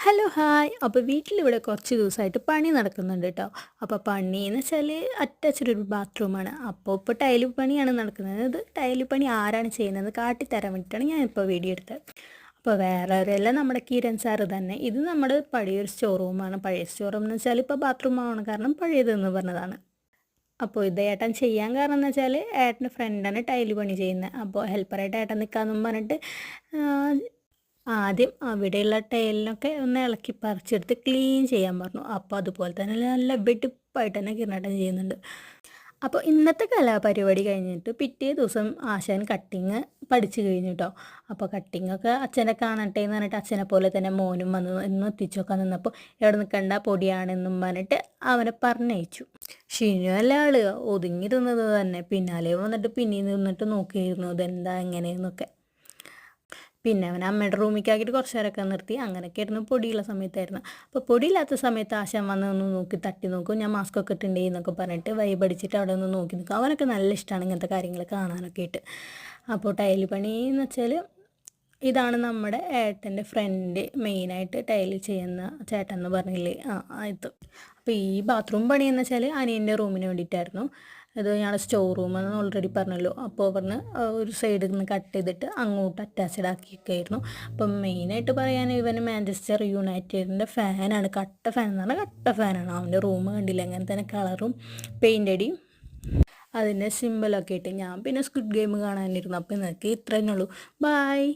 Hello hi. അപ്പോൾ വീട്ടിലിവിടെ കുറച്ച് ദിവസമായിട്ട് പണി നടക്കുന്നുണ്ട് കേട്ടോ. അപ്പോൾ പണിയെന്ന് വെച്ചാൽ അറ്റാച്ച്ഡ് ഒരു ബാത്റൂമാണ്. അപ്പോൾ ഇപ്പോൾ ടൈല് പണിയാണ് നടക്കുന്നത്. ഇത് ടൈല് പണി ആരാണ് ചെയ്യുന്നത് കാട്ടിത്തരാൻ വേണ്ടിയിട്ടാണ് ഞാനിപ്പോൾ വീഡിയോ എടുത്തത്. അപ്പോൾ വേറെ ആരുമല്ല, നമ്മുടെ കിരൺ സാറ് തന്നെ. ഇത് നമ്മുടെ പഴയൊരു സ്റ്റോർ റൂമാണ്. പഴയ സ്റ്റോർ റൂം എന്ന് വെച്ചാൽ ഇപ്പോൾ ബാത്റൂം ആവണം കാരണം പഴയതെന്ന് പറഞ്ഞതാണ്. അപ്പോൾ ഇത് ഏട്ടൻ ചെയ്യാൻ കാരണം എന്ന് വെച്ചാൽ ഏട്ടൻ്റെ ഫ്രണ്ടാണ് ടൈല് പണി ചെയ്യുന്നത്. അപ്പോൾ ഹെൽപ്പറായിട്ട് ഏട്ടൻ നിൽക്കാമെന്നും പറഞ്ഞിട്ട് ആദ്യം അവിടെയുള്ള ടൈലിനൊക്കെ ഒന്ന് ഇളക്കി പറിച്ചെടുത്ത് ക്ലീൻ ചെയ്യാൻ പറഞ്ഞു. അപ്പോൾ അതുപോലെ തന്നെ നല്ല വെടിപ്പായിട്ട് തന്നെ കിരണേട്ടൻ ചെയ്യുന്നുണ്ട്. അപ്പോൾ ഇന്നത്തെ കലാപരിപാടി കഴിഞ്ഞിട്ട് പിറ്റേ ദിവസം ആശാൻ കട്ടിങ് പഠിച്ചു കഴിഞ്ഞു കേട്ടോ. അപ്പോൾ കട്ടിങ്ങൊക്കെ അച്ഛനെ കാണട്ടെ എന്ന് പറഞ്ഞിട്ട് അച്ഛനെ പോലെ തന്നെ മോനും വന്ന് എന്ന് എത്തിച്ചോക്കാൻ നിന്നപ്പോൾ എവിടെ നിൽക്കണ്ട പൊടിയാണെന്നും പറഞ്ഞിട്ട് അവനെ പറഞ്ഞയച്ചു. ഷിനു അല്ല ആള് ഒതുങ്ങിയിരുന്നത് തന്നെ, പിന്നാലെ വന്നിട്ട് പിന്നീട് നിന്നിട്ട് നോക്കിയിരുന്നു ഇതെന്താ എങ്ങനെയെന്നൊക്കെ. പിന്നെ അവൻ അമ്മയുടെ റൂമിലേക്കാക്കിയിട്ട് കുറച്ച് നേരമൊക്കെ നിർത്തി. അങ്ങനെയൊക്കെ ആയിരുന്നു പൊടിയുള്ള സമയത്തായിരുന്നു. അപ്പോൾ പൊടിയില്ലാത്ത സമയത്ത് ആശാൻ വന്ന് ഒന്ന് നോക്കി തട്ടി നോക്കും, ഞാൻ മാസ്ക് ഒക്കെ ഇട്ടുണ്ട് എന്നൊക്കെ പറഞ്ഞിട്ട് വൈബടിച്ചിട്ട് അവിടെ ഒന്ന് നോക്കി നിൽക്കും. അവനൊക്കെ നല്ല ഇഷ്ടമാണ് ഇങ്ങനത്തെ കാര്യങ്ങൾ കാണാനൊക്കെ ആയിട്ട്. അപ്പോൾ ടൈല് പണി എന്ന് വെച്ചാൽ ഇതാണ് നമ്മുടെ ഏട്ടൻ്റെ ഫ്രണ്ട് മെയിനായിട്ട് ടൈല് ചെയ്യുന്ന ചേട്ടൻ എന്ന് പറഞ്ഞില്ലേ, ഇത്. അപ്പോൾ ഈ ബാത്റൂം പണി എന്ന് വെച്ചാൽ അനിയൻ്റെ റൂമിന് വേണ്ടിയിട്ടായിരുന്നു. ഇത് ഞങ്ങളുടെ സ്റ്റോർ റൂമെന്ന് ഓൾറെഡി പറഞ്ഞല്ലോ. അപ്പോൾ പറഞ്ഞ് ഒരു സൈഡിൽ നിന്ന് കട്ട് ചെയ്തിട്ട് അങ്ങോട്ട് അറ്റാച്ച്ഡ് ആക്കിയൊക്കെയായിരുന്നു. അപ്പം മെയിനായിട്ട് പറയാൻ ഇവന് മാഞ്ചസ്റ്റർ യുണൈറ്റഡിൻ്റെ ഫാനാണ്. കട്ട ഫാൻ എന്ന് പറഞ്ഞാൽ കട്ട ഫാനാണ്. അവൻ്റെ റൂം കണ്ടില്ല, അങ്ങനെ തന്നെ കളറും പെയിൻ്റ് അടിയും അതിൻ്റെ സിമ്പിളൊക്കെ ഇട്ട്. ഞാൻ പിന്നെ സ്ക്വിഡ് ഗെയിം കാണാനിരുന്നു. അപ്പോൾ നിങ്ങൾക്ക് ഇത്രയേ ഉള്ളൂ. ബായ്.